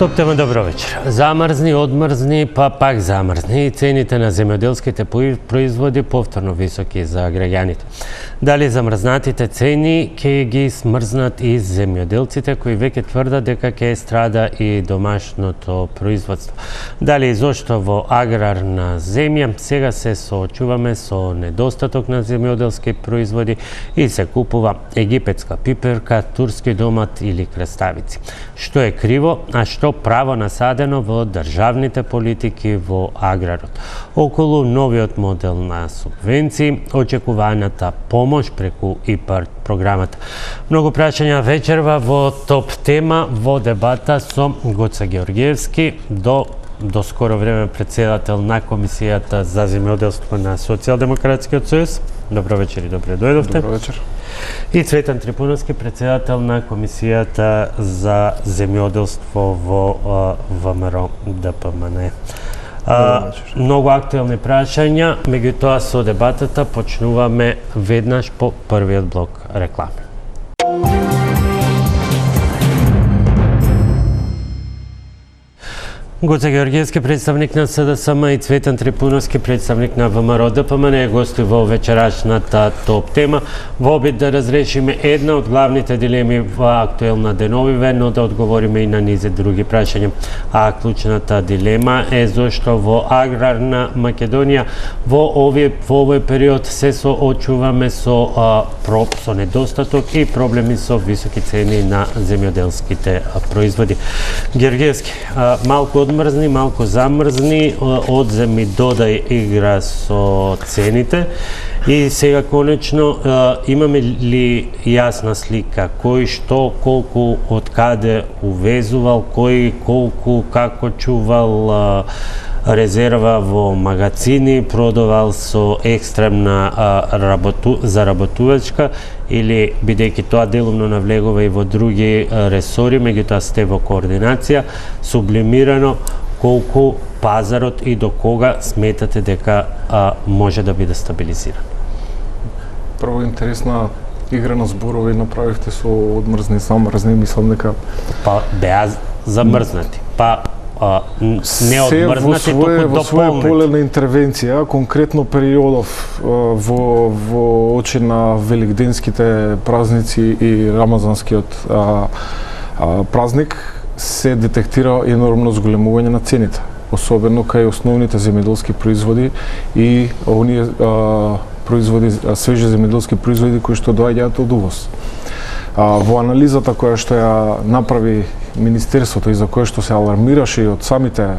Топ тема, добро вечер. Замрзни, одмрзни, па пак замрзни. Цените на земјоделските производи повторно високи за граѓаните. Дали замрзнатите цени ќе ги смрзнат и земјоделците кои веќе тврдат дека ќе страда и домашното производство. Дали и зошто во аграрна земја сега се соочуваме со недостаток на земјоделски производи и се купува египетска пиперка, турски домат или краставици. Што е криво, а што право насадено во државните политики во аграрот. Околу новиот модел на субвенции, очекуваната помош преку ИПАРД програмата. Многу прашања вечерва во топ тема, во дебата со Гоце Георгиевски, до скоро време председател на Комисијата за земјоделство на Социјалдемократскиот сојуз. Добро вечер и добре дојдовте. Добро вечер. И Цветан Трипуновски, председател на Комисијата за земјоделство во ВМРО ДПМН. Многу актуелни прашања, меѓутоа со дебатата почнуваме веднаш по првиот блок реклами. Гоце Георгиевски, представник на СДСМ, и Цветан Трипуновски, представник на ВМРО ДПМН, гости во вечерашната топ тема, во обид да разрешиме една од главните дилеми во актуелна деновиве, но да одговориме и на низе други прашања. А клучната дилема е зошто во аграрна Македонија во овој период се соочуваме со недостаток и проблеми со високи цени на земјоделските производи. Георгиевски, малку одмрзни, малку замрзни, одземи додај игра со цените и сега конечно имаме ли јасна слика кој што, колку, од каде увезувал, кој колку, како чувал резерва во магазини, продавал со екстремна заработувачка или бидејќи тоа делумно навлегува и во други ресори, меѓутоа сте во координација, сублимирано колку пазарот и до кога сметате дека може да биде стабилизиран? Прво интересна игра на зборови направивте со одмрзни, замрзни, мислам дека беа замрзнати, не одмрзнати, туку дополнети. Во своја полена интервенција, конкретно периодов во очи на великденските празници и рамазанскиот празник, се детектира енормно зголемување на цените, особено кај основните земјоделски производи и оние свежи земјоделски производи кои што доаѓаат од увоз. Во анализата која што ја направи Министерството и за која што се алармираше и од самите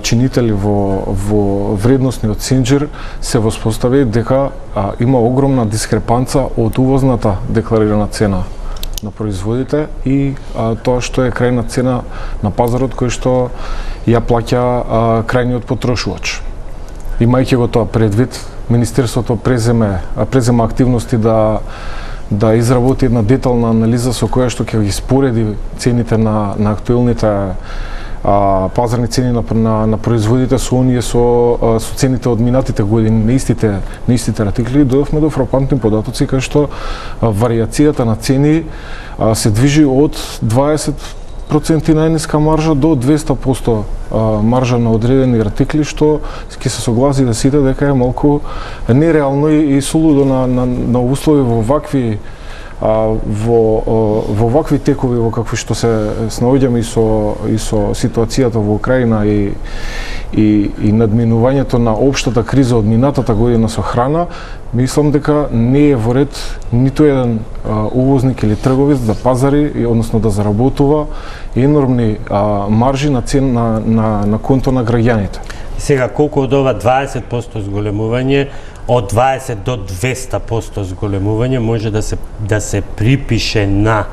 чинители во вредносниот синџир, се воспостави дека има огромна дискрепанца од увозната декларирана цена на производите и тоа што е крајна цена на пазарот кој што ја плаќа крајниот потрошувач. Имајќи го тоа предвид, Министерството презема активности да изработи една детална анализа со која што ќе ги спореди цените на актуелните пазарни цени на производите со оние со цените од минатите години на истите артикли. Дојдовме до фрапантни податоци кај што варијацијата на цени се движи од 20% најниска маржа до 200% маржа на одредени артикли, што ќе се согласи да сите дека е малку нереално и сулудо на услови во вакви текови во какви што се снаоѓаме и со ситуацијата во Украина и надминувањето на општата криза од минатата година со храна. Мислам дека не е во ред ниту еден увозник или трговец да пазари, односно да заработува енормни маржи на конто на граѓаните. Сега, колку од ова 20% зголемување, од 20 до 200% зголемување може да се припише на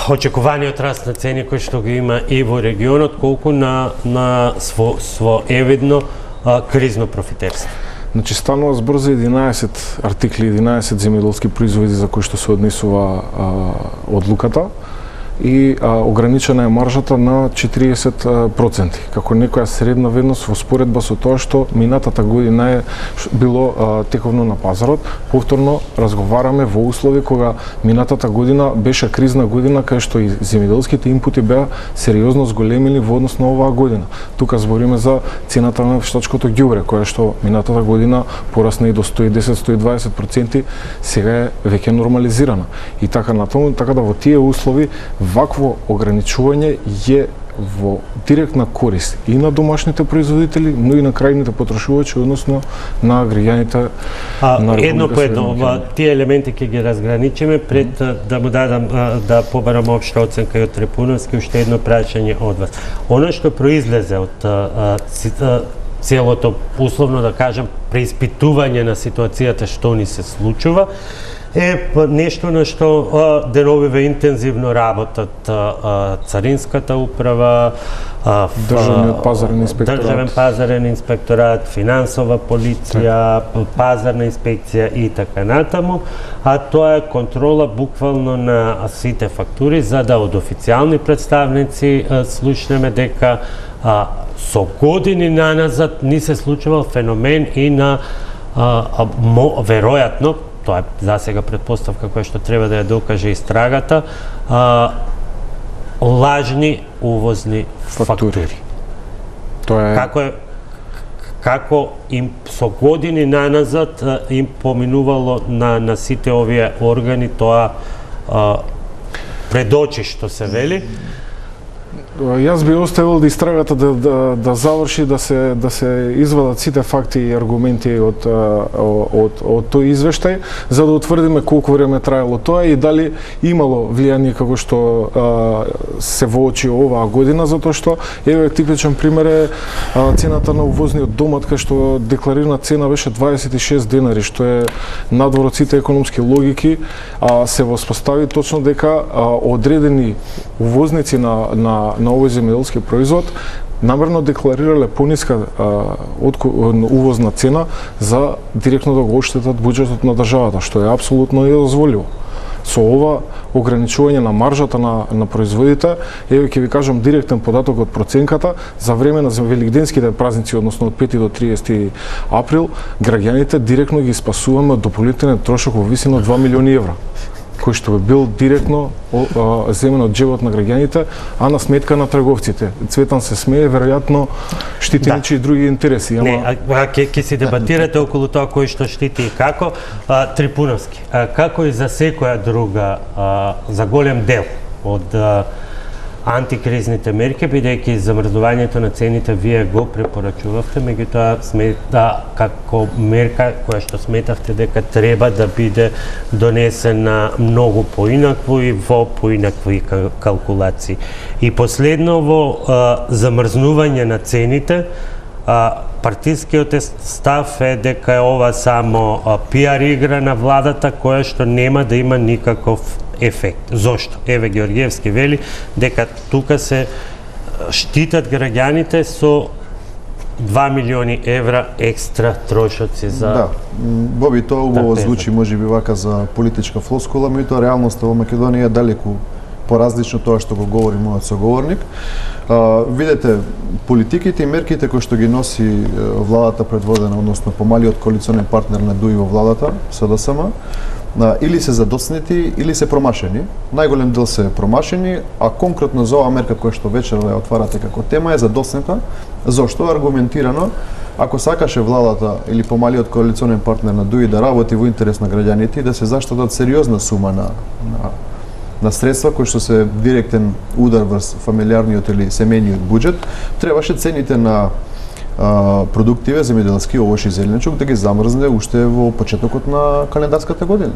очекуваниот раст на цени кој што го има и во регионот, колку на своевидно кризно профитерство? Значи, станува збор за 11 артикли, 11 земјоделски производи за кои што се однесува одлуката. и ограничена е маржата на 40%, како некоја средна вредност во споредба со тоа што минатата година е било тековно на пазарот. Повторно разговараме во услови кога минатата година беше кризна година кај што и земјоделските инпути беа сериозно зголемени во однос на оваа година. Тука збориме за цената на вештачкото ѓубре, која што минатата година порасна и до 110-120%, сега е веќе нормализирана. И така натаму, така да во тие услови вакво ограничување е во директна корист и на домашните производители, но и на крајните потрошувачи, односно на граѓаните на Република едно по едно, тие елементи ќе ги разграничиме пред да му дадам да побарам општа оценка и од Трипуновски, уште едно прашање од вас. Оно што произлезе од целото, условно да кажам, преиспитување на ситуацијата што ни се случува, е нешто на што деновиве интензивно работат Царинската управа, Државен пазарен инспекторат, финансова полиција, пазарна инспекција и така натаму, а тоа е контрола буквално на сите фактури, за да од официјални представници слушнеме дека со години наназад ни се случувал феномен и на веројатно, тоа е за сега претпоставка која што треба да ја докаже истрагата, лажни увозни фактури. Тоа е како им со години наназад им поминувало на сите овие органи тоа пред очи, што се вели. Јас би оставил да истрагата да заврши, да се извадат сите факти и аргументи од тој извештај, за да утврдиме колку време траело тоа и дали имало влијание како што се воочи оваа година, затоа што еве типичен пример е цената на увозниот домат, кај што декларирана цена беше 26 денари, што е надвор од сите економски логики, се воспостави точно дека одредени увозници на овој земјоделски производ намерно декларирале пониска увозна цена за директно да го оштетат буџетот на државата, што е апсолутно недозволиво. Со ова ограничување на маржата на производите, еве ќе ви кажам директен податок од проценката, за време на великденските празници, односно од 5 до 30 април, граѓаните директно ги спасуваме од дополнителен трошок во висина 2 милиони евра, кој што би бил директно земен од џебот на граѓаните, а на сметка на трговците. Цветан се смее, веројатно штити нечии други интереси. Не, ќе се дебатирате околу тоа кој што штити и како. Трипуновски, како и за секоја друга, за голем дел од антикризните мерки, бидејќи замрзнувањето на цените вие го препорачувавте, меѓутоа како мерка која што сметавте дека треба да биде донесена многу поинакво и во поинакви калкулации. И последно во замрзнување на цените, партискиот став е дека е ова само пиар игра на владата која што нема да има никаков ефект. Зошто? Еве Георгиевски вели дека тука се штитат граѓаните со 2 милиони евра екстра трошоци за... Да, Боби, тоа убаво звучи можеби вака за политичка флоскула, меѓутоа реалноста во Македонија е далеку поразлично тоа што го говори мојот соговорник. Видете, политиките и мерките кои што ги носи владата предводена, односно помалиот коалиционен партнер на ДУИ во владата, СДСМ, или се задоснети, или се промашени. Најголем дел се промашени, а конкретно за оваа мерка која што вечерва ја отварате како тема е задоснета. Зошто? Аргументирано, ако сакаше владата или помалиот коалиционен партнер на ДУИ да работи во интерес на граѓаните и да се заштедат сериозна сума на средства кои што се директен удар врз фамилиарниот или семејниот буџет, требаше цените на продуктиве земјоделски, овош и зеленчук да ги замрзне уште во почетокот на календарската година.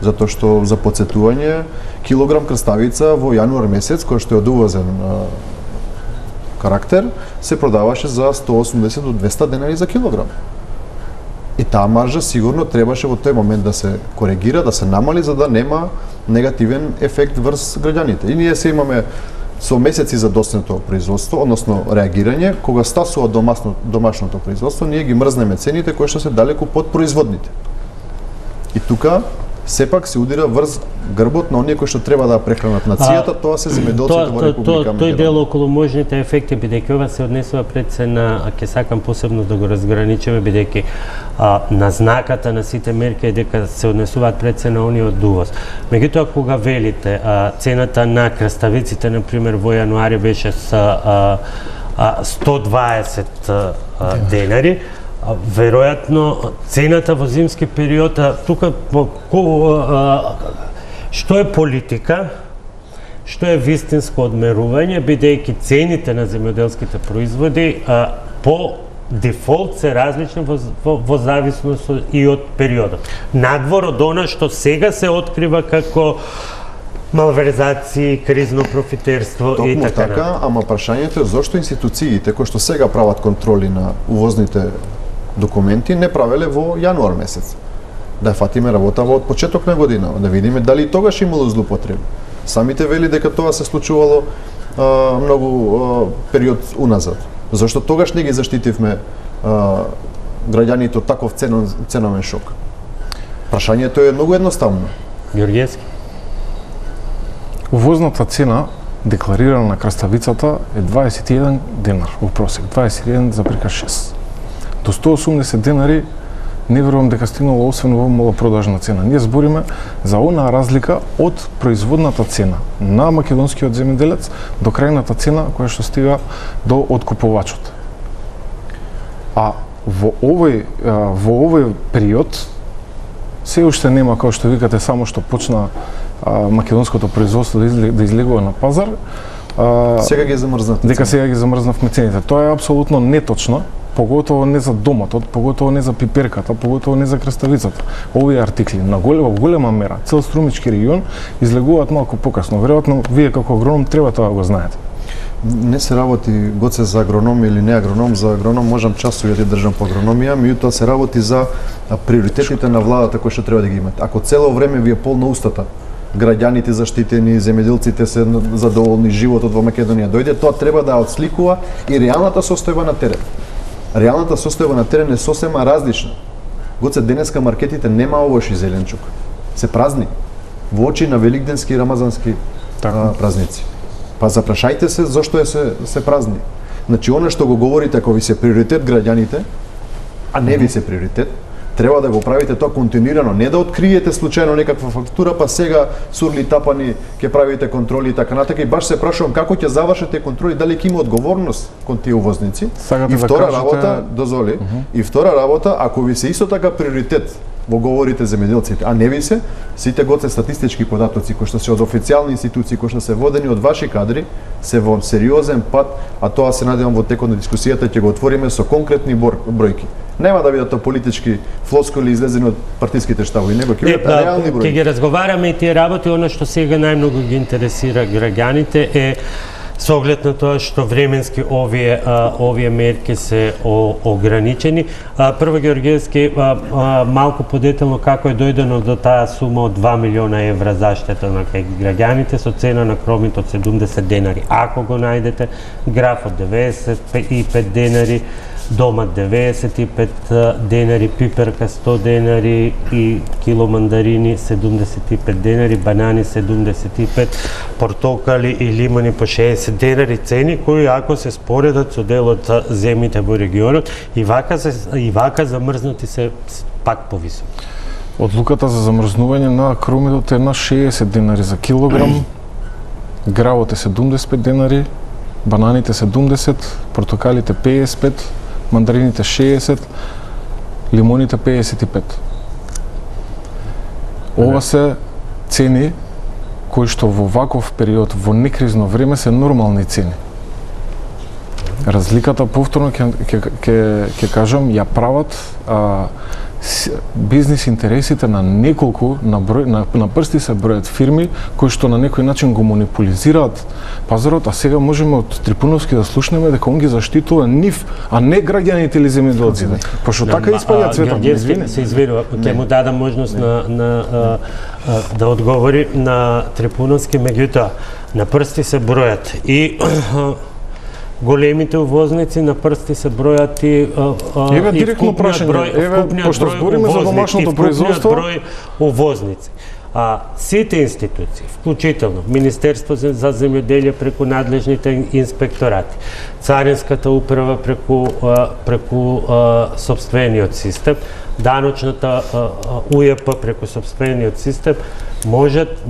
Затоа што за потсетување килограм крставица во јануар месец, кој што е од увозен карактер, се продаваше за 180 до 200 денари за килограм. И таа маржа сигурно требаше во тој момент да се коригира, да се намали, за да нема негативен ефект врз граѓаните. И ние се имаме со месеци за доснето производство, односно реагирање, кога стасува домашното производство, ние ги мрзнеме цените кои што се далеку под производните. И тука сепак се удира врз грбот на оние кои што треба да прехранат нацијата, тоа се земјоделците во Република Тој Македонија. дел околу можните ефекти, бидејќи ова се однесува пред се на, ќе сакам посебно да го разграничиме, бидејќи назнаката на сите мерки е дека се однесуваат пред се на оние од увоз. Меѓутоа, кога велите, цената на краставиците, например, во јануари беше со 120 денари, веројатно цената во зимски период, тука што е политика, што е вистинско одмерување, бидејќи цените на земјоделските производи по дефолт се различни во зависност и од периодот. Надвор од она што сега се открива како малверзации, кризно профитерство и Токму така. така, ама прашањето е зошто институциите кои што сега прават контроли на увозните документи не правеле во јануар месец. Да фатиме работава од почеток на година, да видиме дали тогаш имало злоупотреби. Самите вели дека тоа се случувало многу период уназад. Зошто тогаш не ги заштитивме граѓаните од таков ценовен шок? Прашањето е многу едноставно. Георгиевски? Увозната цена декларирана на краставицата е 21 денар во просек, 21,6. До 180 денари не верувам дека стигнало освен во малопродажна цена. Ние збориме за онаа разлика од производната цена на македонскиот земјоделец до крајната цена која што стига до откупувачот. А во овој период се уште нема, како што викате, само што почна македонското производство да излегува на пазар. Сега ги замрзнат. Дека сега ги замрзнавме цените. Тоа е апсолутно неточно, поготово не за доматот, поготово не за пиперката, поготово не за краставицата. Овие артикли на голема мера, цел Струмички регион излегуваат малку покасно. Веројатно вие како агроном треба тоа да го знаете. Не се работи, Гоце, за агроном или не агроном. За агроном можам часови да држам по агрономија, меѓутоа се работи за приоритетите на владата кои што треба да ги имат. Ако цело време ви е полна устата, граѓаните заштитени, земјоделците се задоволни, животот во Македонија дојде, тоа треба да отсликува и реалната состојба на терен. Реалната состојба на терен е сосема различна. Гоце, денеска маркетите нема овош и зеленчук. Се празни. Во очи на великденски и рамазански празници. Па запрашајте се зошто се празни. Значи, она што го говорите, ако ви се приоритет граѓаните, а не ви се приоритет, треба да го правите тоа континуирано, не да откриете случајно некаква фактура, па сега сурли тапани ќе правите контроли и така натака. И баш се прашувам како ќе завршите контроли, дали ќе има одговорност кон тие увозници. Сагате И да втора кажете... работа, дозволи, и втора работа, ако ви се исто така приоритет во говорите земјоделците, а не ви се, сите Гоце статистички податоци кои што се од официјални институции, кои што се водени од ваши кадри, се во сериозен пат, а тоа се надевам во текот на дискусијата ќе го отвориме со конкретни бројки. Нема да бидат политички флоскули излезени од партиските штабови, него ќе бидат реални бројки. Ќе ги разговараме и тие работи, она што сега најмногу ги интересира граѓаните е со оглед на тоа што временски овие мерки се ограничени. Прво, Георгиевски, малку подетелно како е дојдено до таа сума од 2 милиона евра заштета на граѓаните со цена на кромит од 70 денари. Ако го најдете, граф од 95 денари, домат 95 денари, пиперка 100 денари и кило мандарини 75 денари, банани 75, портокали и лимони по 60 денари, цени кои ако се споредат со дел од земјите во регионот и вака замрзнати се пак повисоки. Одлуката за замрзнување на кромидот е на 60 денари за килограм, гравот е 75 денари, бананите 70, портокалите 55, мандарините 60, лимоните 55. Ова се цени кои што во ваков период, во некризно време, се нормални цени. Разликата, повторно ќе кажам, ја прават бизнис интересите на неколку, на прсти се бројат фирми кои што на некој начин го монополизираат пазарот, а сега можеме од Трипуновски да слушнеме дека он ги заштитува нив, а не граѓаните или земјоделците. Пошто така испаѓа цветот. Се извинува, ќе му дадам можност да одговори на Трипуновски, меѓутоа на прсти се бројат и големите увозници на прсти се бројат Еве директно прашање, еве пошто збориме за домашното производство, број увозници. Сите институции, вклучително Министерство за земјоделие преку надлежните инспекторати, Царинската управа преку сопствениот систем, даночната УЈП преку сопствениот систем, можат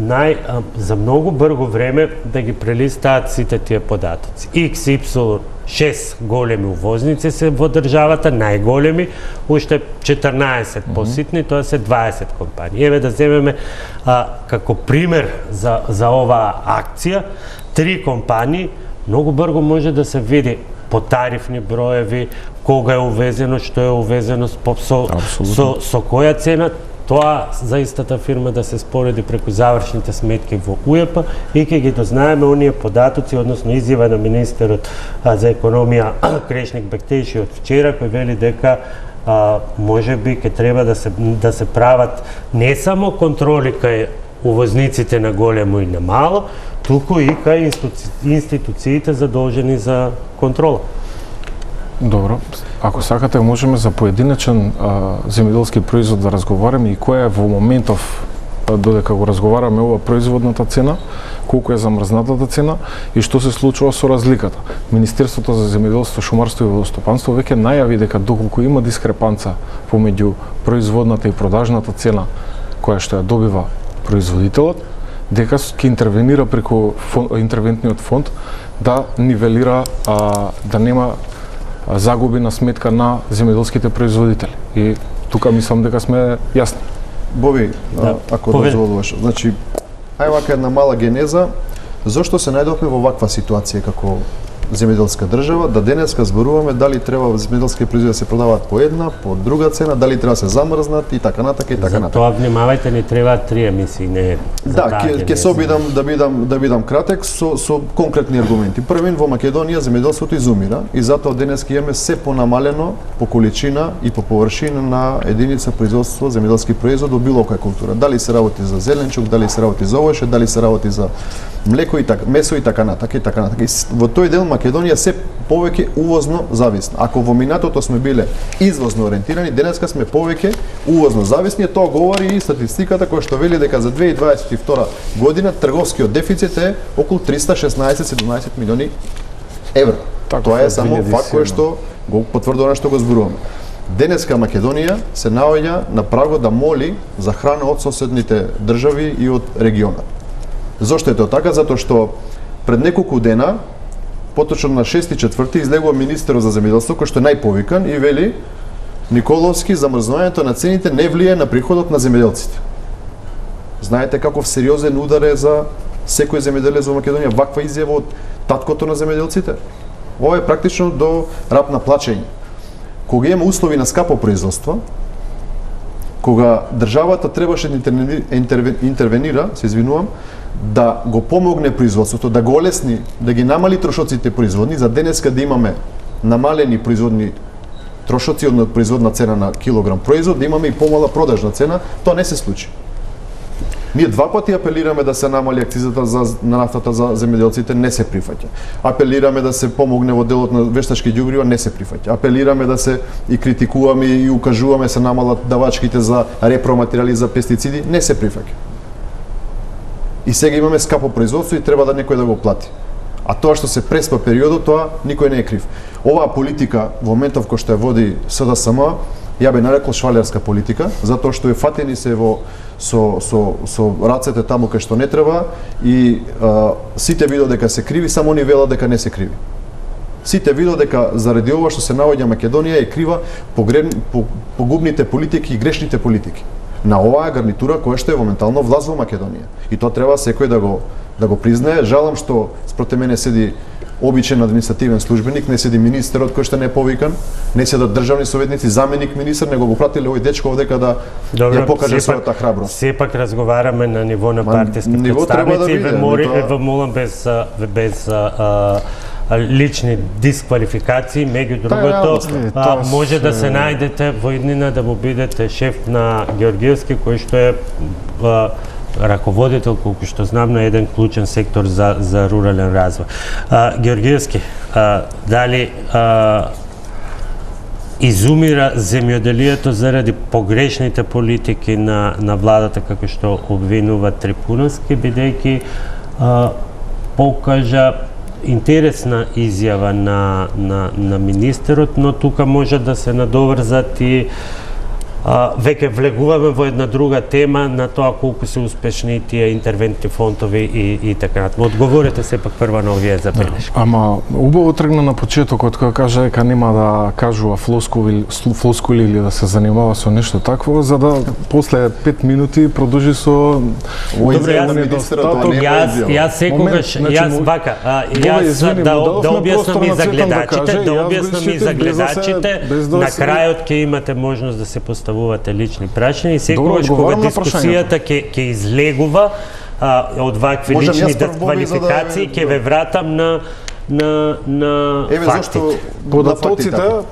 за многу брзо време да ги прелистаат сите тие податоци. XY 6 големи увозници се во државата, најголеми, уште 14 поситни, тоа се 20 компании. Еве да земеме како пример за оваа акција, 3 компании, многу брзо може да се види по тарифни броеви, кога е увезено, што е увезено, со која цена, тоа за истата фирма да се спореди преку завршните сметки во УЈП и ќе ги дознаеме оние податоци, односно изјава на министерот за економија Крешник Бектеши од вчера, кој вели дека можеби ќе треба да се прават не само контроли кај увозниците на големо и на мало, туку и кај институциите задолжени за контрола. Добро. Ако сакате, можеме за поединечен земјоделски производ да разговараме и која е во моментов, додека го разговараме ова производната цена, колку е замрзнатата цена и што се случува со разликата. Министерството за земјоделство, шумарство и водостопанство веќе најави дека доколку има дискрепанца помеѓу производната и продажната цена која што ја добива производителот, дека ќе интервенира преку интервентниот фонд да нивелира, да нема загуби на сметка на земјоделските производители. И тука мислам дека сме јасни. Боби, ако дозволуваш, значи, ај вака една мала генеза, зошто се најдовме во ваква ситуација како земјоделска држава, да денеска зборуваме дали треба земјоделски производи да се продаваат по една, по друга цена, дали треба да се замрзнат и така натака и така натака. Затоа внимавајте, не требаат 3 емисии, не. Да, ќе се обидам да бидам кратек со конкретни аргументи. Првин, во Македонија земјоделството изумира и затоа денеска имаме се понамалено по количина и по површина на единица производство земјоделски производ во било која култура. Дали се работи за зеленчук, дали се работи за овоше, дали се работи за млеко и така, месо и така натака и така натака. И во тој дел Македонија се повеќе увозно зависна. Ако во минатото сме биле извозно ориентирани, денеска сме повеќе увозно зависни, тоа говори и статистиката која што вели дека за 2022 година трговскиот дефицит е околу 316-17 милиони евра. Тоа е само факт кој што го потврдува што го зборуваме. Денеска Македонија се наоѓа на прагот да моли за храна од соседните држави и од регионот. Зошто е тоа така? Затоа што пред неколку дена, поточно на 6.4. излегува министерот за земјоделство кој што е најповикан и вели Николовски замрзнувањето на цените не влие на приходот на земјоделците. Знаете каков сериозен удар е за секој земјоделец во Македонија ваква изјава од таткото на земјоделците? Ова е практично до рап на плачење. Кога има услови на скапо производство, кога државата требаше да интервенира, се извинувам, да го помогне производството, да го олесни, да ги намали трошоците производни, за денеска да имаме намалени производни трошоци од производна цена на килограм производ, да имаме и помала продажна цена, тоа не се случи. Ние два пати апелираме да се намали акцизата на нафтата за земјоделците, не се прифаќа. Апелираме да се помогне во делот на вештачки ѓубрива, не се прифаќа. Апелираме да се и критикуваме и укажуваме се намалат давачките за репроматеријали за пестициди, не се прифаќа. И сега имаме скапо производство и треба да некој да го плати. А тоа што се преспа периодот, тоа никој не е крив. Оваа политика во моментов кој што ја води СДСМ, ја би нарекол швалерска политика, затоа што е фатени се со рацете таму кај што не треба и сите видо дека се криви, само они велат дека не се криви. Сите видо дека заради ова што се наоѓа Македонија е крива погубните политики и грешните политики на оваа гарнитура која што е моментално власт во Македонија. И тоа треба секој да го признае. Жалам што спроти мене седи обичен административен службеник, не седи министерот кој што не е повикан, не седат државни советници, заменик министер, него го пратиле овој дечко овдека да ја покаже својата храброст. Сепак разговараме на ниво на партиски представници и ве молам без лични дисквалификации, меѓу другото, може да се најдете во иднина да му бидете шеф на Георгиевски, кој што е раководител, колку што знам, на еден клучен сектор за рурален развој. Георгиевски, дали изумира земјоделието заради погрешните политики на владата, како што обвинува Трипуновски, бидејќи покажа интересна изјава на министерот, но тука може да се надоврзат и веќе влегуваме во една друга тема на тоа колку се успешни тие интервентни фондови и така натаму. Одговорете се пак прва на овие забелешки. Ама убаво тргна на почетокот кога кажа дека нема да кажува флоскули или да се занимава со нешто такво, за да после 5 минути продолжи со Јас секогаш, јас вака, јас да објаснам и за гледачите, на крајот ќе имате можност да се поставувате лични прашања и секогаш кога дискусијата ќе излегува од вакви лични квалификации, ќе ве вратам на фактите.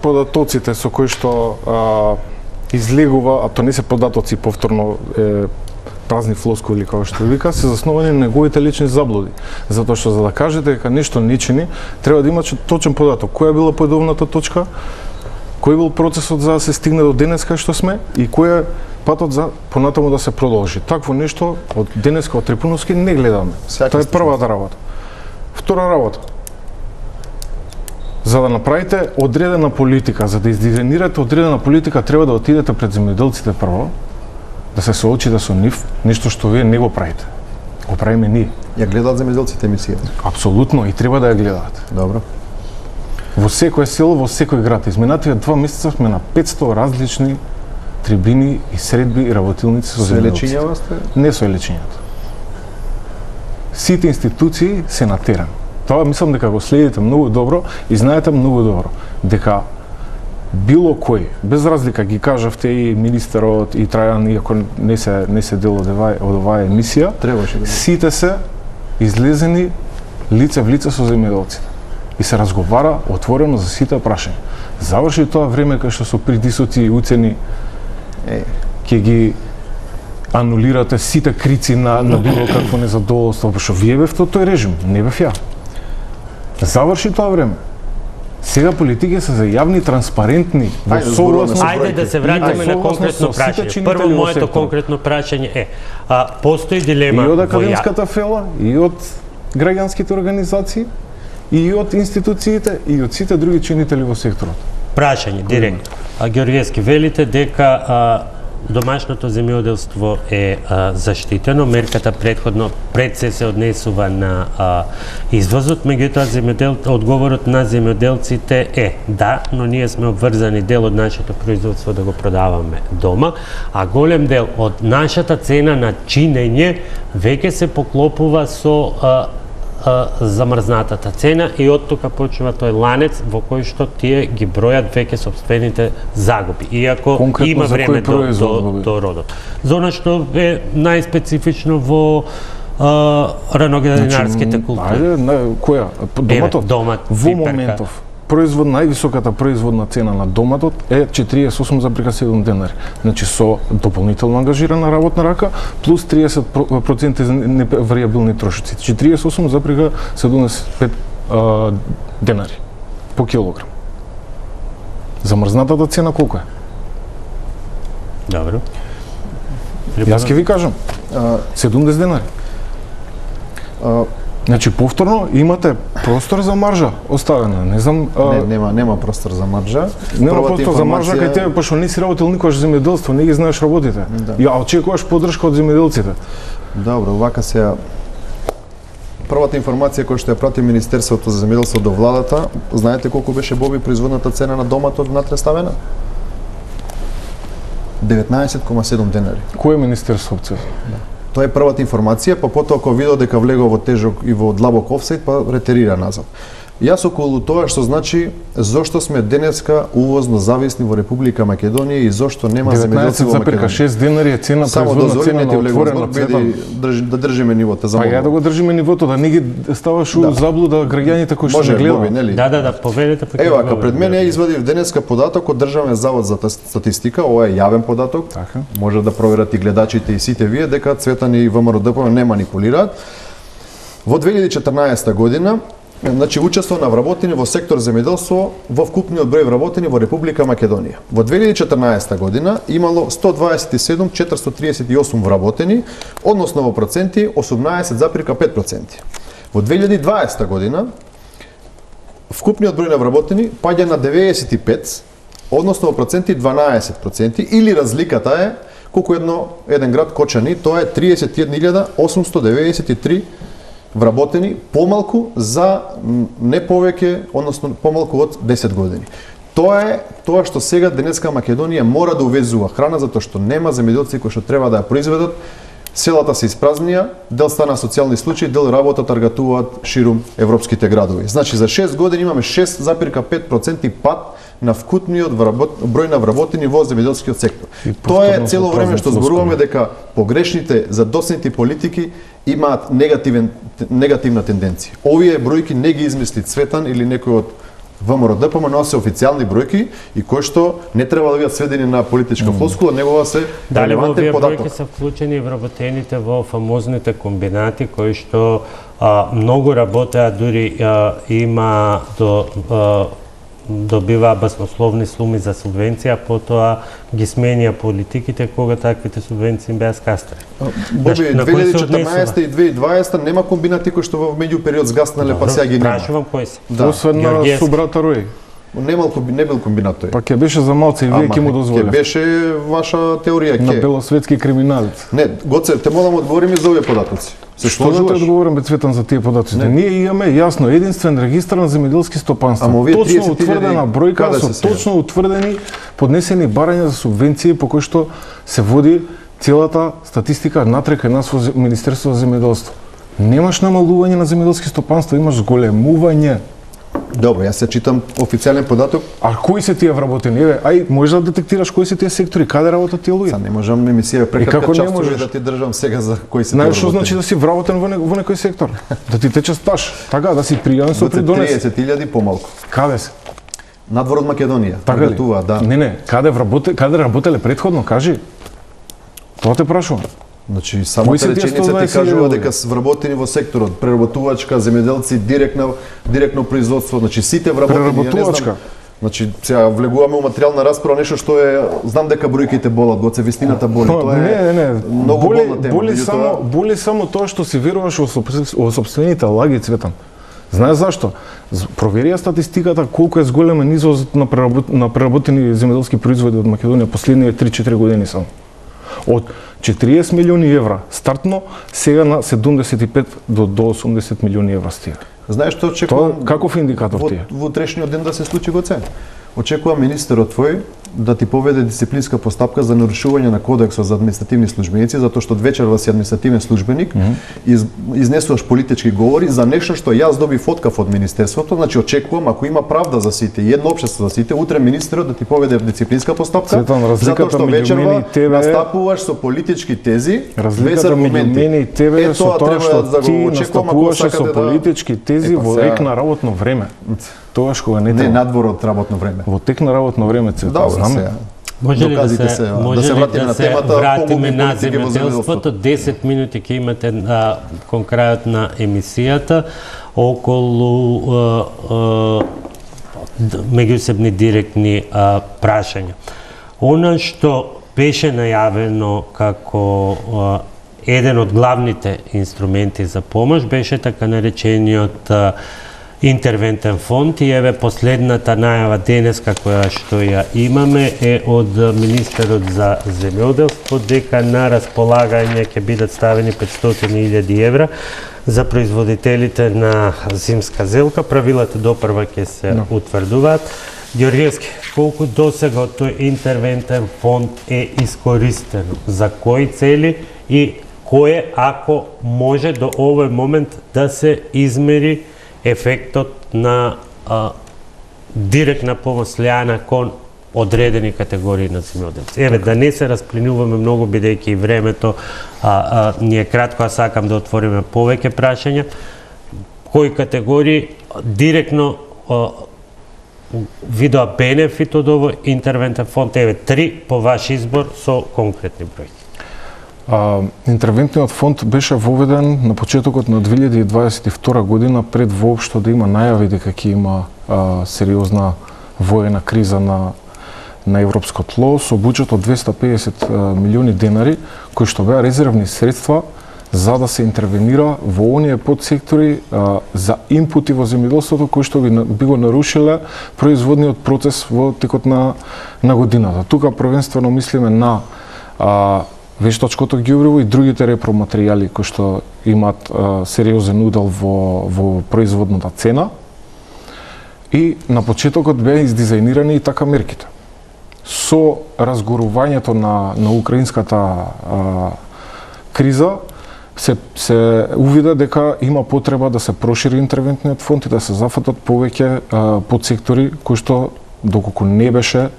Податоците со кои што излегува, а тоа не се податоци, повторно празни флоскули, како што вика, се засновани на неговите лични заблуди. Затоа што за да кажете дека нешто не чини, треба да имате точен податок. Која била поедовната точка? Кој бил процесот за да се стигне до денеска што сме и кој е патот за понатаму да се продолжи. Такво нешто од денеска од Трипуновски не гледаме. Тоа е првата работа. Втора работа. За да направите одредена политика, за да издизајнирате одредена политика, треба да отидете пред земјоделците прво, да се соочите со нив, нешто што вие не го правите. Го правиме ние. Ја гледаат земјоделците емисијата? Апсолутно, и треба да ја гледаат. Добро. Во секој село, во секој град. Изминатите 2 месеца сме на 500 различни трибини и средби и работилници со земјоделци. Со лечињава сте? Не со лечињата. Сите институции се на терен. Тоа мислам дека го следите многу добро и знаете многу добро дека било кој, без разлика ги кажавте и министерот и Трајан, иако не се дел од оваа емисија, сите се излезени лице в лице со земјоделците и се разговара отворено за сите прашања. Заврши тоа време кај што со притисоци и уцени ќе ги анулирате сите крици на било какво незадоволство, што вие бевте од тој режим, не бев ја. Заврши тоа време. Сега политики се за јавни, транспарентни, во согласно. Ајде да се вратиме на конкретно прашање. Прво моето конкретно прашање е, постои дилема и од академската фела, и од граѓанските организации, и од институциите, и од сите други чинители во секторот. Прашање, директно. Георгиевски, велите дека домашното земјоделство е заштитено, мерката пред се однесува на извозот, меѓутоа одговорот на земјоделците е да, но ние сме обврзани дел од нашето производство да го продаваме дома, а голем дел од нашата цена на чинење веќе се поклопува со замрзнатата цена и од тука почнува тој ланец во кој што тие ги бројат веќе сопствените загуби, иако конкретно има време до родот. Зона што е најспецифично во раноградинарските култури. Ајде, која? Доматот? Во моментов највисоката производна цена на доматот е 48,7 денари. Значи со дополнително ангажирана работна рака плюс 30% варијабилни трошоци. 48,75 денари по килограм. Замрзнатата цена колку е? Добро. Јас ќе ви кажам. 70 денари. Значи повторно имате простор за маржа оставена. Не знам, нема простор за маржа. Нема простор за маржа кај тебе, пошто не си работил никогаш земјоделство, не ги знаеш работите. Ја очекуваш поддршка од земјоделците. Добро, вака се првата информација која што ја прати Министерството за земјоделство до владата, знаете колку беше Боби производната цена на доматот внатре ставена? 19,7 денари. Кој е Министерството? Тоа е првата информација, па потоа кога видел дека влегол во тежок и во длабок офсет, па ретерира назад. Јас околу тоа што значи зошто сме денеска увозно зависни во Република Македонија и зошто нема земјоделци во Македонија. 19,6 денари е цена, производна цена на отворена Цветан. Да држиме нивото за Па ја да го држиме нивото, да не ги ставаш у заблуда граѓаните кои што не гледаат. нели? Да, поведете па. Ева, како пред мене ја извадив денеска податок од Државен завод за статистика, ова е јавен податок. Така. Може да проверат и гледачите и сите вие дека Цветан и ВМРО-ДПМ не манипулираат. Во 2014 година, значи учество на вработени во сектор земјоделство во вкупниот број вработени во Република Македонија. Во 2014 година имало 127.438 вработени, односно во проценти 18,5%. Во 2020 година вкупниот број на вработени паѓа на 95, односно во проценти 12%, или разликата е колку еден град Кочани, тоа е 31.893 вработени помалку за не повеќе, односно помалку од 10 години. Тоа е тоа што сега денеска Македонија мора да увезува храна затоа што нема земјоделци кои што треба да ја произведат. Селата се испразнија, дел стана социјални случаи, дел работат, аргатуваат ширум европските градови. Значи за 6 години имаме 6,5% пат на вкупниот број на вработени во земјоделскиот сектор. Тоа е цело време што зборуваме дека погрешните задоснати политики имаат негативна тенденција. Овие бројки не ги измисли Цветан или некој од ВМРО-ДПМ, но се официјални бројки и кои што не треба да бидат сведени на политичка флоскула, него се релевантен податок. Дали во овие бројки се вклучени вработените во фамозните комбинати кои што многу работеа, дури има добива баснословни суми за субвенција, потоа ги сменија политиките кога таквите субвенции беа скастени. Боби, 2014 и 2020 нема комбинати кои што во меѓу период згаснале, па сега ги нема. Прашувам кои се. Освен на Субрата Рој. Не бил комбинат тој. Па ќе беше за малце и вие ќе му дозволите. Ќе беше ваша теорија, на белосветски криминалец. Не, Гоце, те морам одговорим и за овие податоци. Што да те одговорам бе Цветан за тие податоци? Ние имаме јасно единствен регистар на земјоделски стопанства. Точно утврдена бројка со точно утврдени поднесени барања за субвенции по кои што се води целата статистика натре кај нас во Министерство за земјоделство. Немаш намалување на земјоделски стопанства, имаш зголемување. Добро, јас се читам официјален податок. А кои се тие вработени? Еве, ај можеш да детектираш кои се тие сектори, каде работат тие луѓе? Не можам емисија прекратка часови да ти држам сега за кои се тие. Знаеш што значи да си вработен во некој сектор? Да ти тече стаж, така да си пријавен со придонес. 30.000 помалку. Каде се? Надвор од Македонија. Така тоа, да. Не, каде работеле претходно, кажи. Тоа те прашувам. Значи, самата реченица ти кажува дека вработени во секторот, преработувачка, земјоделци, директно производство, значи сите вработени, ја не знам. Значи, сега влегуваме у материјална расправа, нешто што е, знам дека бројките болат, Гоце, вистината боли, тоа е многу болна тема. Боли само тоа што си веруваш во сопствените лаги, Цветан. Знаеш зашто? Провери ја статистиката колку е зголема низот на преработени земјоделски производи од Македонија последните 3-4 години само. Од 40 милиони евра стартно, сега на 75 до 80 милиони евра стига. Знаеш што очекувам? Тоа каков индикатор ти е? Во утрешниот ден да се случи, Гоце. Очекувам министерот твој да ти поведе дисциплинска постапка за нарушување на кодексот за административни службеници, затоа што вечерва си административен службеник, изнесуваш политички говори за нешто што јас добив откав од министерството, значи очекувам ако има правда за сите и едно општество за сите, утре министерот да ти поведе дисциплинска постапка, затоа што вечерва настапуваш со политички тези без аргументи. Мене и тебе е со тоа што ти настапуваш со политички тези во рек на работно време. Тоа кога не треба. Не надвор од работно време. Во тек на работно време, Цветан, знаме. Може ли да се вратиме на земјоделството? 10 минути ќе имате кон крајот на емисијата околу меѓусебни директни прашања. Она што беше најавено како еден од главните инструменти за помош беше така наречениот интервентен фонд и еве последната најава денеска која што ја имаме е од министерот за земјоделство дека на располагање ќе бидат ставени 500.000 евра за производителите на зимска зелка. Правилата допрва ќе се утврдуваат. Ѓорѓевски, колку досега од тој интервентен фонд е искористено? За кои цели и кое, ако може до овој момент да се измери ефектот на директна помош слеана кон одредени категории на земјоделци. Еве, да не се распленуваме многу, бидејќи и времето ни е кратко, а сакам да отвориме повеќе прашања. Кои категории директно видоа бенефит од овој интервентен фонд? Еве, 3 по ваш избор со конкретни бројки. Интервентниот фонд беше воведен на почетокот на 2022 година, пред воопшто да има најави дека ќе има сериозна воена криза на европско тло, со буџет од 250 милиони денари, кои што беа резервни средства за да се интервенира во оние подсектори за инпути во земјоделството кои што би го нарушиле производниот процес во текот на годината. Тука првенствено мислиме на вештачкото ѓубриво и другите репроматеријали кои што имаат сериозен удел во производната цена. И на почетокот беа издизајнирани и така мерките. Со разгорувањето на украинската криза се увиде дека има потреба да се прошири интервентниот фонд и да се зафатат повеќе подсектори кои што доколку не беше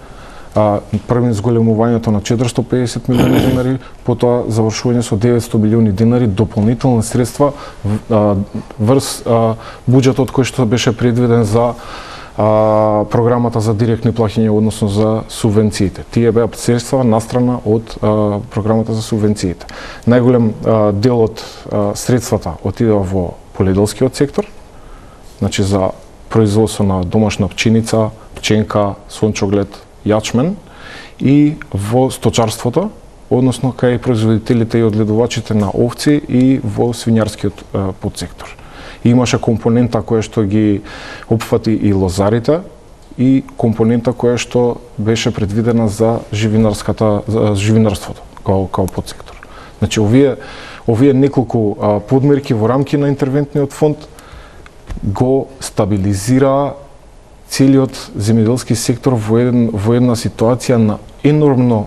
првен зголемувањето на 450 милиони денари, потоа завршување со 900 милиони денари дополнителни средства врз буџетот кој што беше предвиден за програмата за директни плаќања, односно за субвенциите. Тие беа средства настрана од програмата за субвенциите. Најголем дел од средствата отидоа во поледелскиот сектор, значи за производство на домашна пченица, пченка, сончоглед, јачмен, и во сточарството, односно кај производителите и одгледувачите на овци и во свињарскиот подсектор. И имаше компонента која што ги опфати и лозарите и компонента која што беше предвидена за живинарството као подсектор. Значи овие неколку подмерки во рамки на интервентниот фонд го стабилизира целиот земјоделски сектор во една ситуација на енормно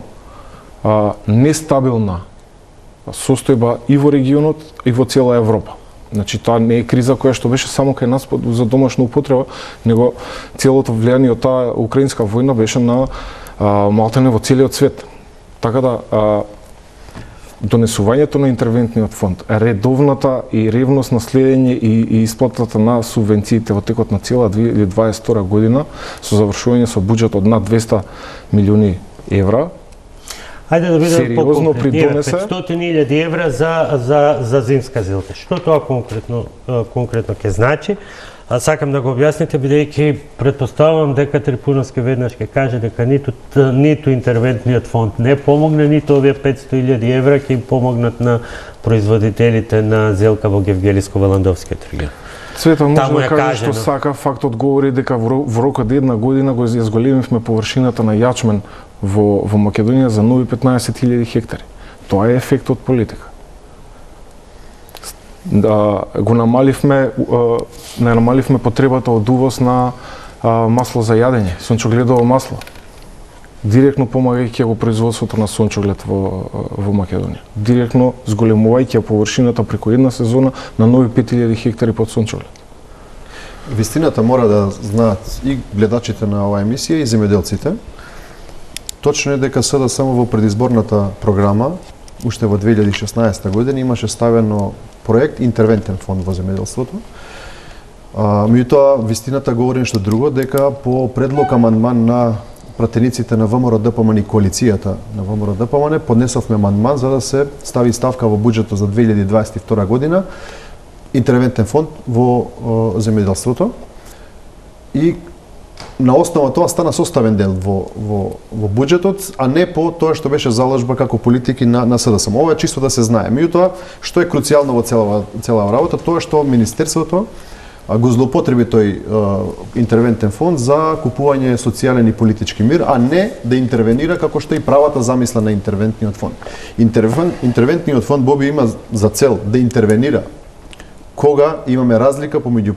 нестабилна состојба и во регионот и во цела Европа. Значи тоа не е криза која што беше само кај нас за домашна употреба, него целото влијание од таа украинска војна беше на малтене во целиот свет. Така да донесувањето на интервентниот фонд, редовната и ревност на следење и исплатата на субвенциите во текот на цела 2022 година со завршување со буџет од над 200 милиони евра. Ајде да бидеме по-конкретни. 500.000 евра за зимска зилка. Што тоа конкретно ќе значи? Сакам да го објасните, бидејќи претпоставувам дека Трипуновски веднаш ќе каже дека ниту интервентниот фонд не помогне, ниту овие 500.000 евра ќе им помогнат на производителите на зелка во Гевгелиско-Валандовскиот регион. Цвета може да каже што сака, фактот говори дека во рок од една година го зголемивме површината на јачмен во Македонија за нови 15.000 хектари. Тоа е ефект од политика. Го намаливме потребата од увоз на масло за јадење, сончогледово масло. Директно помагајќи го производството на сончоглед во Македонија. Директно зголемувајќи површината преку една сезона на нови 5.000 хектари под сончоглед. Вистината мора да знаат и гледачите на оваа емисија и земјоделците. Точно е дека СДСМ само во предизборната програма, уште во 2016 година, имаше ставено проект интервентен фонд во земјоделството. Меѓутоа, вистината говори нешто друго, дека по предлог амандман на пратениците на ВМРО-ДПМН и коалицијата на ВМРО-ДПМН поднесовме амандман за да се стави ставка во буџетот за 2022 година интервентен фонд во земјоделството. И на основа тоа стана составен дел во буџетот, а не по тоа што беше заложба како политики на СДСМ. Ова е чисто да се знае. Меѓутоа, што е круцијално во цела работа, тоа што Министерството го злоупотреби тој интервентен фонд за купување социјален и политички мир, а не да интервенира како што и правата замисла на интервентниот фонд. Интервентниот фонд Боби има за цел да интервенира кога имаме разлика помеѓу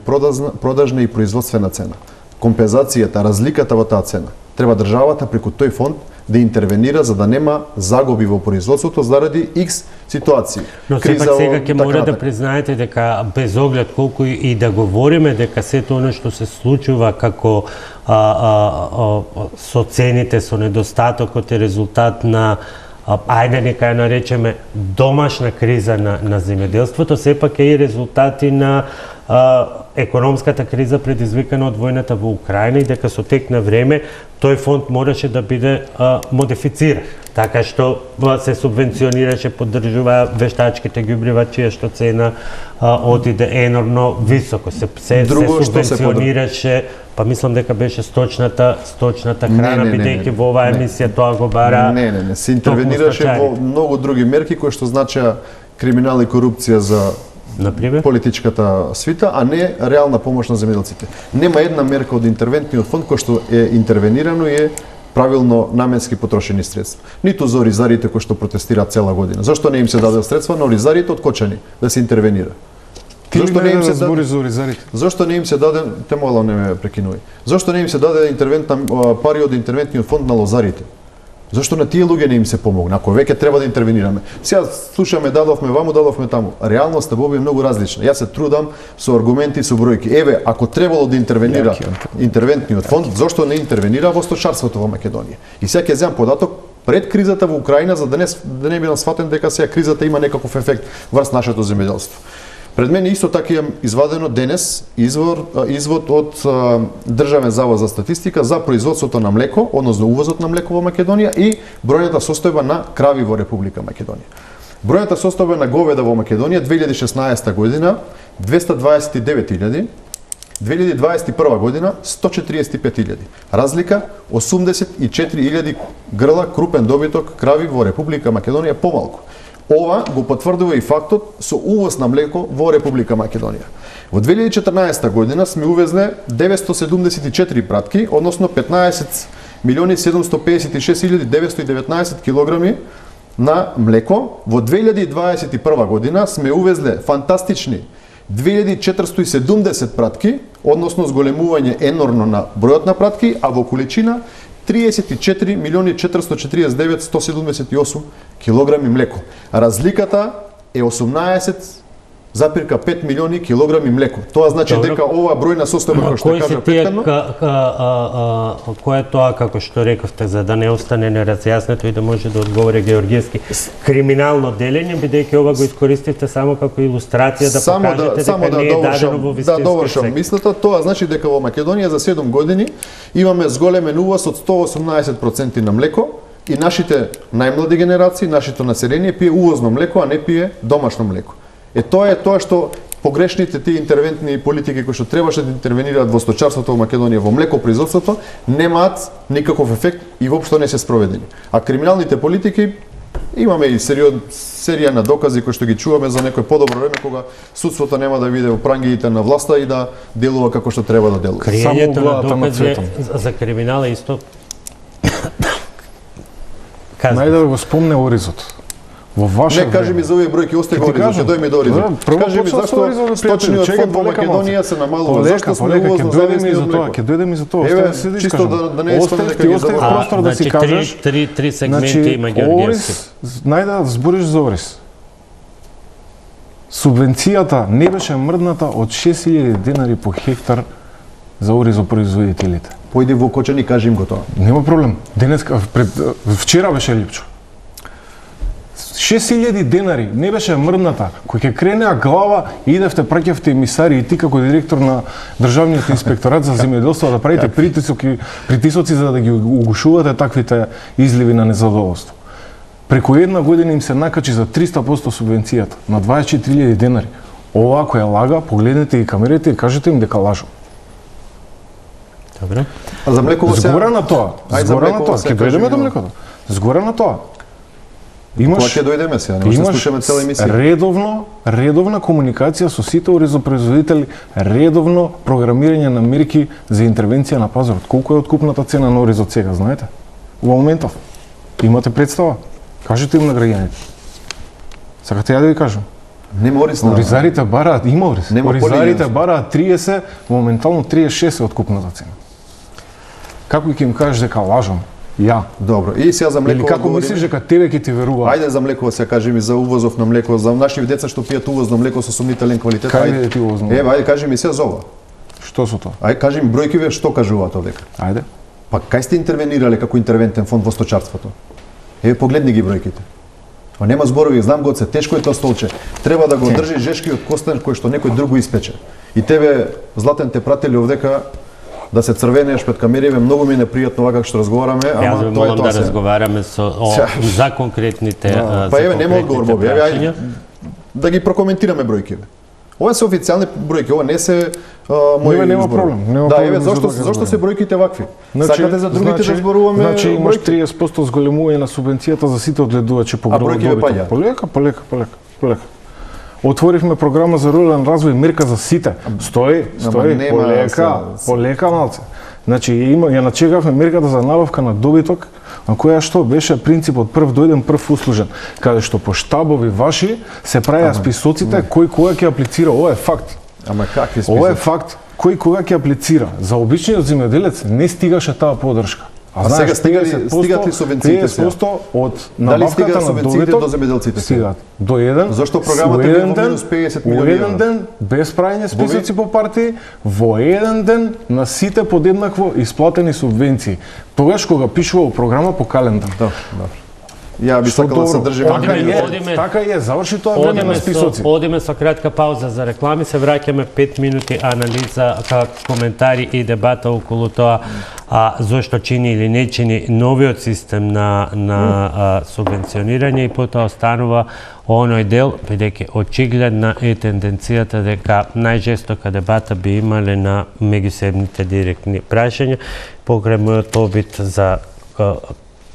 продажна и производствена цена. Компензацијата, разликата во таа цена, треба државата преку тој фонд да интервенира за да нема загуби во производството заради X ситуации. Но сепак сега ќе мора да признаете дека без оглед колку и да говориме дека сето оно што се случува како со цените, со недостатокот е резултат на ајде нека ја наречеме домашна криза на земјоделството, сепак е и резултати на економската криза предизвикана од војната во Украина и дека со тек на време тој фонд мораше да биде модифициран, така што се субвенционираше, поддржува вештачките ѓубрива чија што цена отиде енормно високо. Се субвенционираше, па мислам дека беше сточната храна, бидејќи во оваа емисија тоа го бара. Не, се интервенираше во многу други мерки кои што значеа криминал и корупција за например политичката свита, а не реална помош на земјоделците. Нема една мерка од интервентниот фонд кој што е интервенирано и е правилно наменски потрошени средства. Ниту за оризарите кои што протестираат цела година. Зошто не им се даде средства на оризарите од Кочани да се интервенира? Зошто не им се даде за оризарите? Зошто не им се даде, те молам не ме прекинувај. Зошто не им се даде пари од интервентниот фонд на лозарите? Зошто на тие луѓе не им се помогна? Ако веќе треба да интервенираме. Сега слушаме, дадовме ваму, дадовме таму. Реалноста во овие е многу различна. Јас се трудам со аргументи и со бројки. Еве, ако требало да интервенира интервентниот фонд, зошто не интервенира во сточарството во Македонија? И сега ќе земам податок пред кризата во Украина за да не бидам сватен дека сега кризата има некаков ефект врз нашето земјоделство. Пред мене исто така имам извадено денес извод од Државен завод за статистика за производството на млеко, односно увозот на млеко во Македонија и бројната состојба на крави во Република Македонија. Бројната состојба на говеда во Македонија 2016 година 229.000, 2021 година 145.000. Разлика 84.000 грла крупен добиток крави во Република Македонија помалку. Ова го потврдува и фактот со увоз на млеко во Република Македонија. Во 2014 година сме увезле 974 пратки, односно 15.756.919 килограми на млеко. Во 2021 година сме увезле фантастични 2470 пратки, односно зголемување енорно на бројот на пратки, а во количина 34.449.178 килограми млеко. Разликата е 18,5 милиони килограми млеко. Тоа значи дека ова бројна состојба која што кажа претходно, кој е тоа како што рековте за да не остане неразјаснето и да може да одговори Георгиевски, криминално делење, бидејќи ова го искористивте само како илустрација да покажете дека не е дадено во вистински сектор. Да довршам мислата, тоа значи дека во Македонија за 7 години имаме зголемен увоз од 118% на млеко и нашите најмлади генерации, нашето население пие увозно млеко, а не пие домашно млеко. Тоа е тоа што погрешните тие интервентни политики кои што требаше да интервенираат во сточарството во Македонија, во млекопроизводството, немаат никаков ефект и воопшто не се спроведени. А криминалните политики имаме и серија на докази кои што ги чуваме за некој подобро време кога судството нема да виде во прангиите на власта и да делува како што треба да делува. Криењето на докази за криминал е исто. Најде да го спомне Оризот. Во ваше не кажи ми за овие бројки, остај го Оризот, ќе дојме до Оризот. Кажи ми зашто сточниот фонд во Македонија се намалува, зашто сме увозно зависни од млеко. Ќе дојдеме и за тоа, еве чисто да не испадне дека ги остави простор да си кажеш. Три сегменти има Георгиевски. Најде да збориш за Ориз. Субвенцијата не беше мрдната од 6000 денари по хектар за оризопроизводителите. Појди во Кочани, кажи им го тоа. Нема проблем. Вчера беше Липчо. 6000 денари не беше мрдната. Кој ќе кренеа глава, идевте, праќавте емисари и ти како директор на Државниот инспекторат за земјоделство да правите притисоци за да ги угушувате таквите изливи на незадоволство. Преку една година им се накачи за 300% субвенцијата на 24.000 денари. Ова ако ја лага, погледнете и камерите и кажете им дека лажу. Добре. А за млеково се згора на тоа. Згора на тоа. Ќе дојдеме до млекото. Згора на тоа. Кога ќе дојдеме сега, не може да слушаме цела емисија. Редовна комуникација со сите оризопроизводители, редовно програмирање на мерки за интервенција на пазарот. Колку е откупната цена на оризот сега, знаете? Во моментов. Имате представа? Кажете им на граѓаните. Сакате ја да ви кажам? Нема ориз на... Оризарите бараат, има ориз. Оризарите бараат 30, моментално 36 е откупната цена. Како ќе им кажеш дека лажам? Ја. Добро. И сега за млеко Или како мислиш дека тебе ќе ти верува? Ајде за млеко сега кажи ми за увозов на млеко, за нашите деца што пијат увозно млеко со сомнителен квалитет. Кај да ти увозно? Ајде кажи ми сега за ова. Што со тоа? Ајде кажи ми бројкиве што кажуваат овдека. Ајде. Па кај сте интервенирале како интервентен фонд во сточарството? Погледни ги бројките. А нема зборови, знам го се тешко е тоа столче. Треба да го држи жешкиот костен кој што некој друг го испече. И тебе Златен те пратели овдека да се црвенееш пред камериве, многу ми е непријатно вака што разговараме, ама тоа е тоа да разговараме за конкретните па еве нема одговор, Боби. Еве ајде да ги прокоментираме бројките. Ова се официјални бројки, ова не се мои избори. Нема проблем. Да, еве зошто се бројките вакви? Сакате за другите да зборуваме? Значи имаш 30% зголемување на субвенцијата за сите одледувачи по градот. А бројките паѓаат? Полека. Отворивме програма за рурален развој, мерка за сите. Стои, полека малце. Значи ја начекавме мерката за набавка на добиток, на која што беше принципот прв дојден, прв услужен, каде што по штабови ваши се правеа списоците кој кога ќе аплицира, ова е факт. Ама какви списоци? Ова е факт, кој кога ќе аплицира. За обичниот земјоделец не стигаше таа поддршка. А сега стигат ли субвенциите сега? 50% од набавката на добиток до земјоделците стигат. До еден. Зошто програмата е во минус 50 милиони? Во еден ден без правење списоци по партии, во еден ден на сите подеднакво исплатени субвенции. Тогаш кога пишува програма по календар. Да. Ја би сакал да се држиме. Така е, заврши тоа време на списоци. Одиме со кратка пауза за реклами, се враќаме 5 минути анализа, коментари и дебата околу тоа зошто чини или не чини новиот систем на субвенционирање и потоа останува оној дел, бидејќи очигледна е тенденцијата дека најжестока дебата би имале на меѓусебните директни прашања, покрај мојот обид за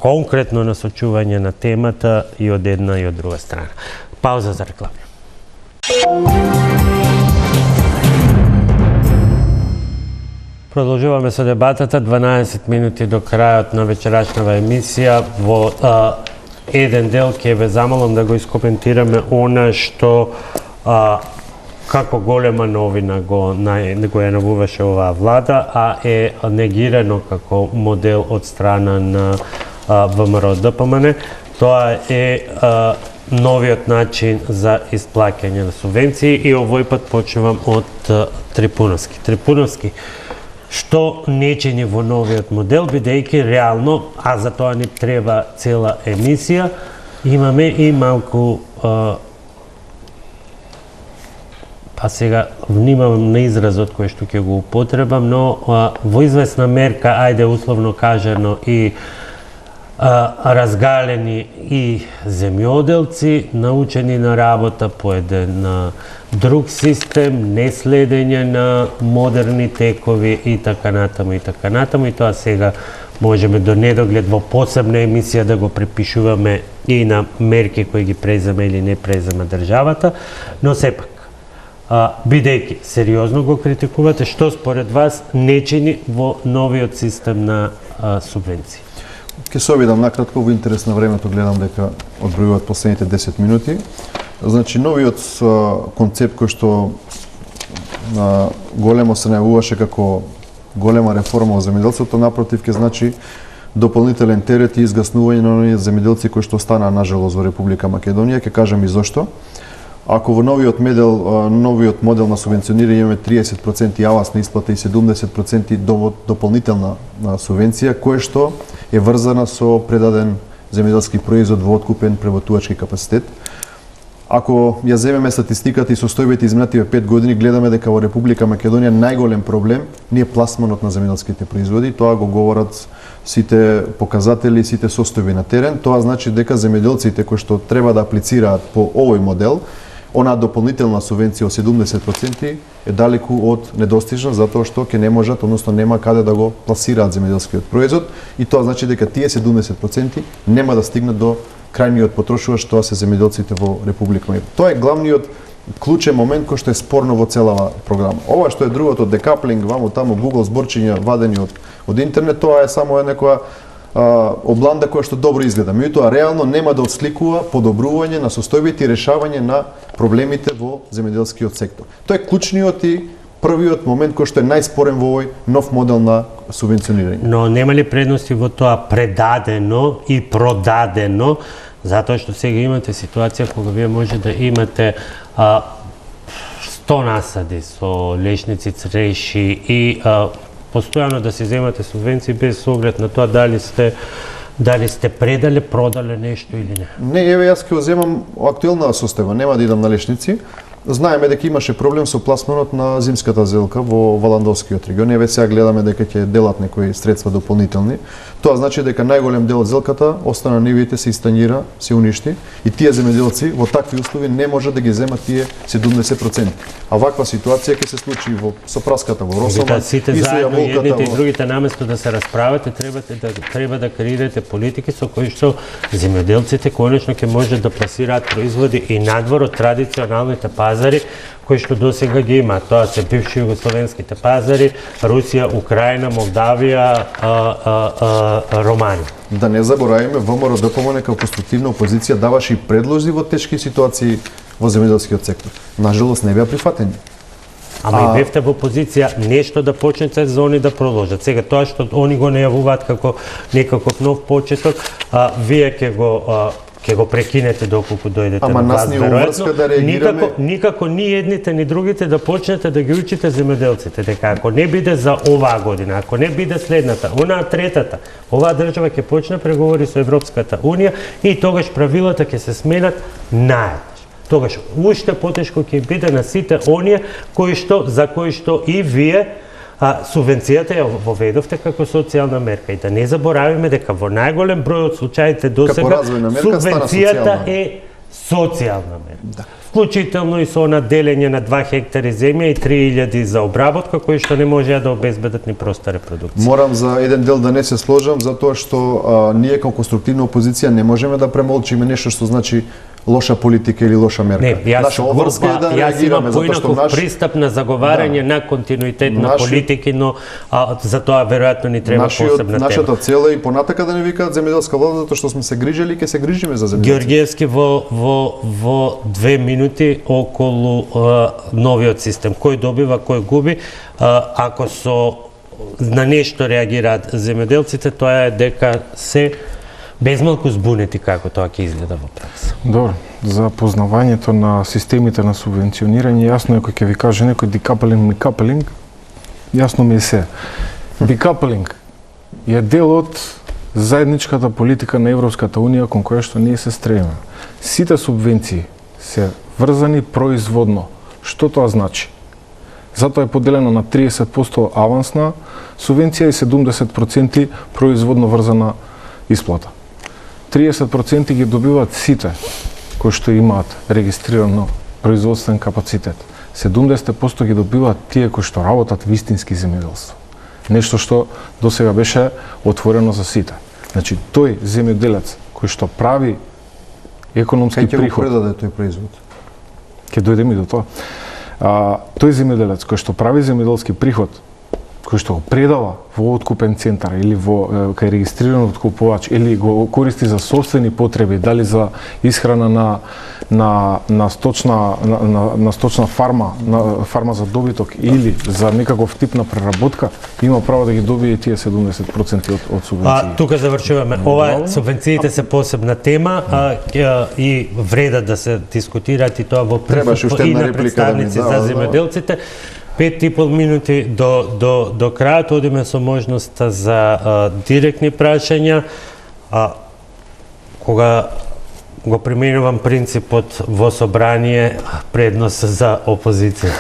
конкретно насочување на темата и од една и од друга страна. Пауза за реклами. Продолжуваме со дебатата, 12 минути до крајот на вечерашнава емисија. Во еден дел ќе ве замолам да го искоментираме она што како голема новина го ја навуваше оваа влада, а е негирано како модел од страна на ВМРО ДПМН. Тоа е новиот начин за исплаќање на субвенции и овој пат почнувам од Трипуновски. Трипуновски, што не чини во новиот модел, бидејќи реално, а за тоа ни треба цела емисија, имаме и малку па сега внимавам на изразот кој што ќе го употребам, но во известна мерка, ајде условно кажано, и разгалени и земјоделци, научени на работа по еден друг систем, не следење на модерни текови и така натаму и тоа сега можеме до недоглед во посебна емисија да го препишуваме и на мерки кои ги презема или не презема државата, но сепак бидејќи сериозно го критикувате, што според вас не чини во новиот систем на субвенции? Ке се обидам накратко, во интерес на времето гледам дека одбројуваат последните 10 минути. Значи, новиот концепт кој што големо се најавуваше како голема реформа во земјоделството, напротив ке значи дополнителен терет и изгаснување на оние земјоделци кои што останаа нажалост во Република Македонија. Ке кажам и зошто. Ако во новиот модел на субвенционирање имаме 30% авансна исплата и 70% дополнителна субвенција, кое што е врзана со предаден земјоделски производ во откупен преработувачки капацитет. Ако ја земеме статистиката и состојбите изминативе 5 години, гледаме дека во Република Македонија најголем проблем не е пласманот на земјоделските производи, тоа го говорат сите показатели, сите состојби на терен. Тоа значи дека земјоделците кои што треба да аплицираат по овој модел, онаа дополнителна субвенција од 70% е далеку од недостижна, затоа што ќе не можат, односно нема каде да го пласираат земјоделскиот производ, и тоа значи дека тие 70% нема да стигнат до крајниот потрошувач, тоа се земјоделците во Република Македонија. Тоа е главниот клучен момент кој што е спорно во целава програма. Ова што е другото, декаплинг, ваму таму Google зборчиња вадени од интернет, тоа е само некоја обланда која што добро изгледа. Меѓутоа реално нема да отсликува подобрување на состојбите и решавање на проблемите во земјоделскиот сектор. Тоа е клучниот и првиот момент кој што е најспорен во овој нов модел на субвенционирање. Но нема ли предности во тоа предадено и продадено, затоа што сега имате ситуација кога вие може да имате 100 насади со лешници, цреши и постојано да си земате субвенции без оглед на тоа дали сте предале, продале нешто или не? Не, еве јас ќе земам актуелна состојба, нема да идам на лешници. Знаеме дека имаше проблем со пласманот на зимската зелка во Валандовскиот регион. Еве сега гледаме дека ќе делат некои средства дополнителни. Тоа значи дека најголем дел од зелката остана на нивите, се истанира, се уништи и тие земјоделци во такви услови не може да ги земат тие 70%. А ваква ситуација ќе се случи со праската во Росоман сите и со заедно, јаволката едните и другите, наместо да се расправате, треба да креирате политики со кои што земјоделците конечно ќе може да пласираат производи и надвор од традиционалните пазари кои што досега ги има. Тоа се бивши југословенските пазари, Русија, Украина, Молдавија, Романија. Да не забораваме, ВМРО ДПМН како конструктивна опозиција даваше и предлози во тешки ситуации во земјоделскиот сектор. Нажалост не беа прифатени. Ама и бевте во позиција нешто да почнете за они да продолжат. Сега тоа што они го најавуваат како некаков нов почеток, вие ќе го прекинете доколку дојдете на власт. Ама нас ни обврска да реагираме. Никако ни едните ни другите да почнете да ги учите земјоделците дека ако не биде за оваа година, ако не биде следната, онаа третата, оваа држава ќе почне преговори со Европската унија и тогаш правилата ќе се сменат наеднаш. Тогаш уште потешко ќе биде на сите оние за кои што и вие субвенцијата ја воведовте како социјална мерка. И да не заборавиме дека во најголем број од случаите досега субвенцијата е социјална мерка. Да. Вклучително и со она делење на 2 хектари земја и 3000 за обработка, кои што не можеа да обезбедат ни проста репродукција. Морам за еден дел да не се сложам, затоа што ние како конструктивна опозиција не можеме да премолчиме нешто што значи лоша политика или лоша мерка. Не, јас имам поинаков пристап на заговарање на континуитет на политики, но за тоа веројатно ни треба посебна тема. Нашата цел е и понатака да не викаат земјоделска влада, затоа што сме се грижели и ќе се грижиме за земјоделците. Георгиевски во 2 минути околу новиот систем. Кој добива, кој губи, ако на нешто реагираат земјоделците, тоа е дека се безмалку збунети како тоа ќе изгледа во пракса. Добро, за познавањето на системите на субвенционирање, јасно е кој ќе ви каже некој декапелинг, микапелинг, јасно ми е се. Декапелинг е дел од заедничката политика на Европската унија кон која што ние се стремиме. Сите субвенции се врзани производно. Што тоа значи? Затоа е поделено на 30% авансна субвенција и 70% производно врзана исплата. 30% ги добиваат сите кои што имаат регистрирано производствен капацитет. 70% ги добиваат тие кои што работат вистински земјоделство. Нешто што досега беше отворено за сите. Значи, тој земјоделец кој што прави економски приход... Кај ќе го предаде тој производ? Ќе дојдеме и до тоа. Тој земјоделец кој што прави земјоделски приход, кој што го предава во откупен центар или кај регистриран откупувач или го користи за собствени потреби, дали за исхрана на сточна фарма за добиток или за некаков тип на преработка, има право да ги добие тие 70% од субвенции. Тука завршуваме. Ова субвенциите се посебна тема и вреда да се дискутираат и тоа во присуство и на представници за земјоделците. 5,5 минути до крајот, одиме со можноста за директни прашања. Кога го применувам принципот во собрание, предност за опозиција.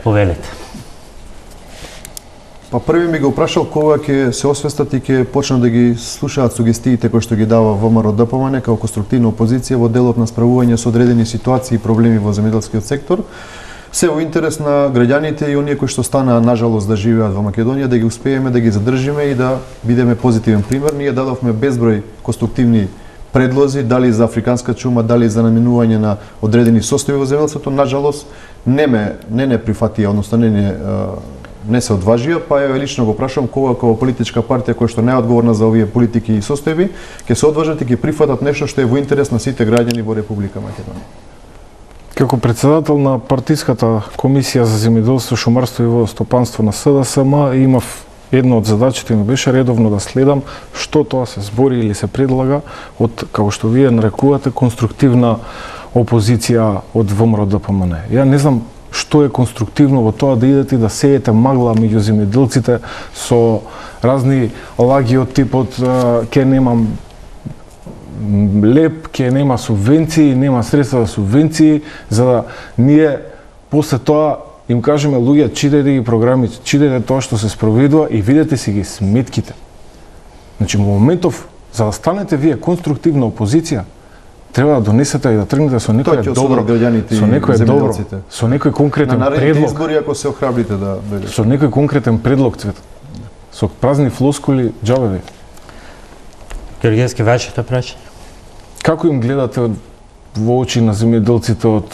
Повелете. Па први ми го прашал кога ќе се освестат и ќе почнат да ги слушаат сугестиите кои што ги дава ВМРО ДПМН како конструктивна опозиција во делот на справување со одредени ситуации и проблеми во земјоделскиот сектор. Се во интерес на граѓаните и оние кои што стана нажалост да живеат во Македонија, да ги успееме да ги задржиме и да бидеме позитивен пример. Ние дадовме безброј конструктивни предлози, дали за африканска чума, дали за наменување на одредени состојби во земјоделството, нажалост не прифатија, односно не се одважија, па ја лично го прашам кога како политичка партија која што не е одговорна за овие политики и состојби, ќе се одважат и ќе прифатат нешто што е во интерес на сите граѓани во Република Македонија. Како председател на партиската комисија за земјоделство, шумарство и водостопанство на СДСМ имав една од задачите ми беше редовно да следам што тоа се збори или се предлага од, како што вие нарекувате, конструктивна опозиција од ВМРО ДПМН. Ја не знам што е конструктивно во тоа да идете и да сеете магла меѓу земјоделците со разни лаги од типот ке немам леп, ке нема субвенции, нема средства за субвенции, за да ние после тоа им кажеме луѓе, читајте ги програмите, читајте тоа што се спроведува и видете си ги сметките. Значи, во моментов, за да станете вие конструктивна опозиција, треба да донесете и да тргнете со некој добро, со некој конкретен на предлог. избори ако се охрабрите да дојдете. Со некој конкретен предлог, Цвет. Со празни флоскули, џабеви. Георгиевски, вашето прашање? Како им гледате во очи на земјоделците од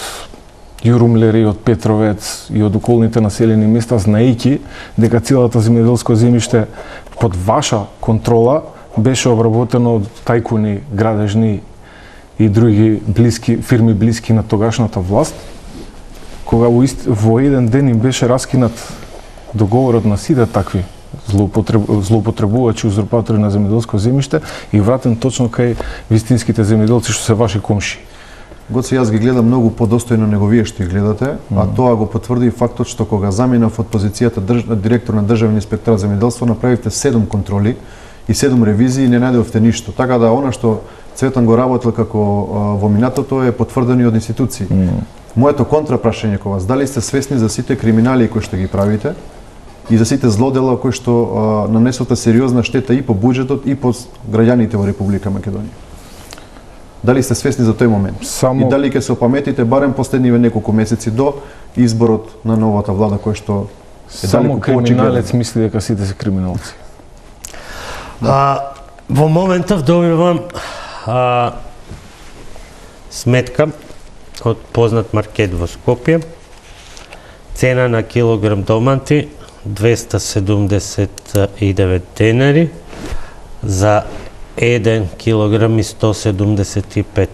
Јурумлери, од Петровец и од околните населени места, знаејќи дека целата земјоделско земјиште под ваша контрола беше обработено од тајкуни, градежни и други фирми блиски на тогашната власт, кога во еден ден им беше раскинат договорот на сите такви злоупотребувачи, узурпатори на земјоделско земјиште и вратен точно кај вистинските земјоделци што се ваши комши. Гоце, јас ги гледам многу подостојно него вие што ги гледате, а тоа го потврди и фактот што кога заминав од позицијата директор на Државен инспекторат за земјоделство, направивте 7 контроли и 7 ревизии и не најдовте ништо. Така да она што Цветан го работел како во минатото е потврдено и од институции. Моето контрапрашање кога вас, дали сте свесни за сите криминали кои што ги правите и за сите злодела кои што нанесота сериозна штета и по буџетот и по граѓаните во Република Македонија? Дали сте свесни за тој момент? И дали ќе се опаметите барем последниве неколку месеци до изборот на новата влада кој што е само криминалец мисли дека сите се криминалци? Во моментов добивам сметка од познат маркет во Скопје. Цена на килограм домати 279 денари за 1 килограм и 175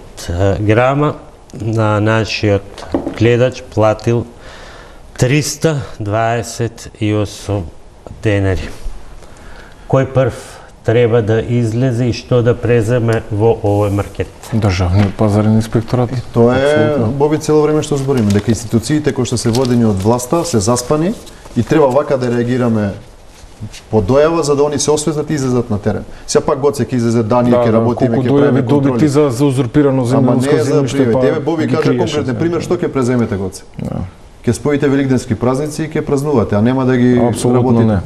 грама. На нашиот гледач платил 328 денари. Кој прв треба да излезе и што да преземе во овој маркет? Државниот пазарен инспекторат. Тоа е Боби цело време што збориме, дека институциите кои што се водени од власта се заспани и треба вака да реагираме по дојава за да они се освестат и излезат на терен. Сега пак Гоце ќе излезе дани ќе работиме, ќе правиме контроли. Добити за узурпирано земјоделско земјиште, па тебе Боби кажа конкретен пример што ќе преземете, Гоце. Ќе споите великденски празници и ќе празнувате, а нема да ги работите. Не.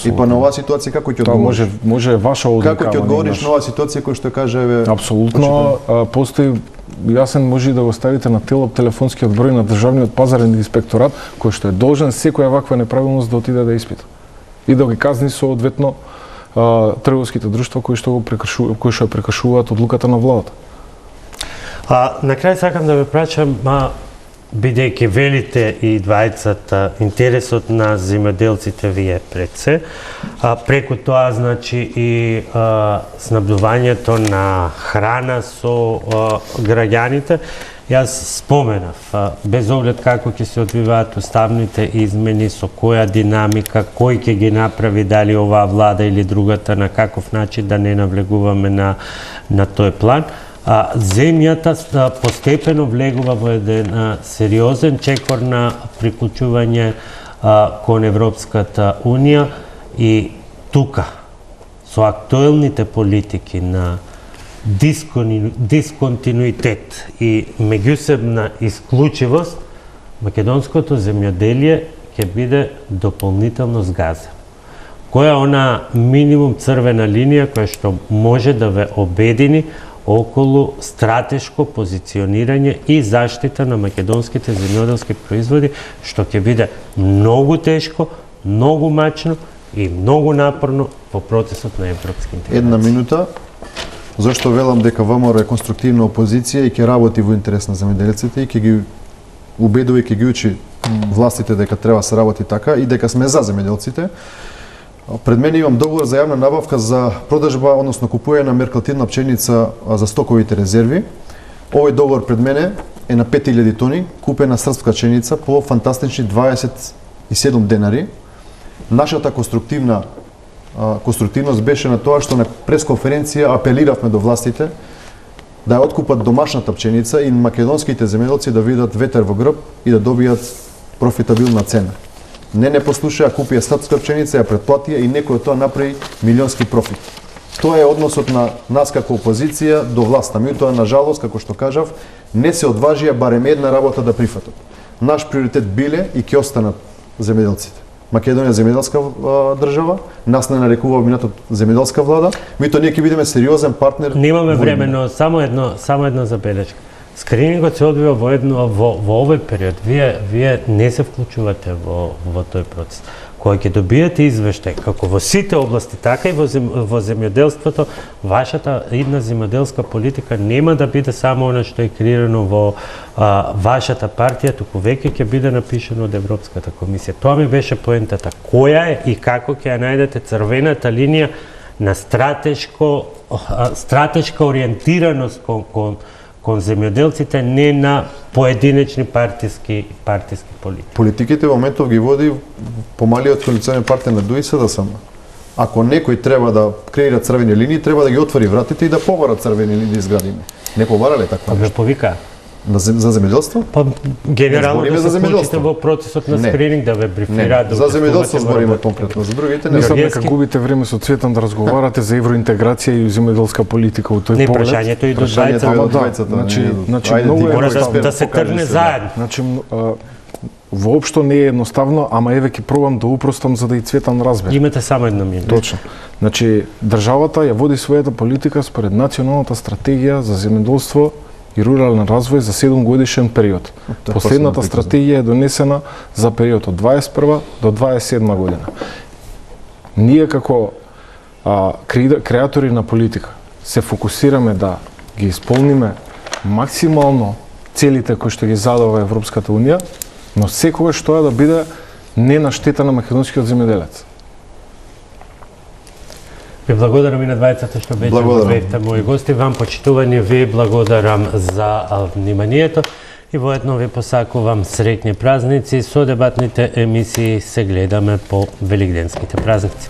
И па на оваа ситуација како ќе одговориш? Тоа може ваша одлика. Како ќе одговориш на оваа ситуација кој што каже еве? Апсолутно, постои јасен може да го ставите на телефонскиот број на Државниот пазарен инспекторат кој што е должен секоја ваква неправилност да отиде да испита и да ги казни соодветно трговските друштва кои што ја прекршуваат одлуката на владата. На крај сакам да ве прашам, бидејќи велите и двајцата интересот на земјоделците ви е пред се, преку тоа значи и снабдувањето на храна со граѓаните. Јас споменав, без оглед како ќе се одвиваат уставните измени, со која динамика, кој ќе ги направи, дали оваа влада или другата, на каков начин да не навлегуваме на тој план. Земјата постепено влегува во еден сериозен чекор на приклучување кон Европската Унија и тука, со актуелните политики на дисконтинуитет и меѓусебна исклучивост, македонското земјоделие ќе биде дополнително згазено. Која е она минимум црвена линија која што може да ве обедини околу стратешко позиционирање и заштита на македонските земјоделски производи, што ќе биде многу тешко, многу мачно и многу напорно во процесот на европски интеграција. Една минута. Зашто велам дека ВМРО е конструктивна опозиција и ќе работи во интерес на земјоделците и ќе ги убедува и ќе ги учи властите дека треба се работи така и дека сме за земјоделците. Пред мене имам договор за јавна набавка за продажба, односно купување на меркантилна пченица за стоковите резерви. Овој договор пред мене е на 5000 тони купена српска пшеница по фантастични 27 денари. Нашата конструктивност беше на тоа што на пресконференција апелиравме до властите да ја откупат домашната пшеница и македонските земјоделци да видат ветер во грб и да добијат профитабилна цена. Не послушаа, купија српска пшеница, ја претплатија и некој од тоа направи милионски профит. Тоа е односот на нас како опозиција до власта. Меѓутоа, на жалост, како што кажав, не се одважија барем една работа да прифатат. Наш приоритет биле и ќе останат земјоделците. Македонија земјоделска држава, нас не нарекува минатот земјоделска влада, меѓутоа ние ќе бидеме сериозен партнер. Немаме време, но само една забелешка. Скринингот се одвива во овој период. Вие не се вклучувате во тој процес. Кога ќе добиете извештај, како во сите области, така и во земјоделството, вашата идна земјоделска политика нема да биде само она што е креирано во вашата партија, туку веќе ќе биде напишано од Европската комисија. Тоа ми беше поентата. Која е и како ќе ја најдете црвената линија на стратешка ориентираност кон земјоделците, не на поединечни партиски политики. Политиките во моментов ги води помалиот коалиционен партнер на ДУИ-СДСМ. Ако некој треба да креира црвени линии, треба да ги отвори вратите и да побара црвени линии изградиме. Не побара ли така? Ве повика? За земјоделство? Па генерално да се вклучите во процесот на скрининг, да ве брифираат. За земјоделство збориме конкретно, за другите не. Мислам дека губите време со Цветан да разговарате за евроинтеграција и земјоделска политика во тој поглед. поглед. Не, прашањето и до двајцата. Значи мора да се тргне заедно. Значи воопшто не е едноставно, ама еве ќе пробам да упростам за да и Цветан разбере. Имате само една минута. Точно. Значи државата ја води својата политика според националната стратегија за земјоделство и рурален развој за 7-годишен период. Последната стратегија е донесена за период од 21 до 27 година. Ние како креатори на политика се фокусираме да ги исполниме максимално целите кои што ги задава Европската Унија, но секогаш тоа да биде не на штета на македонскиот земјоделец. Ви благодарам и на двајцата што бевте мои гости. Вам, почитувани, ви благодарам за вниманието и воедно ви посакувам среќни празници. Со дебатните емисии се гледаме по великденските празници.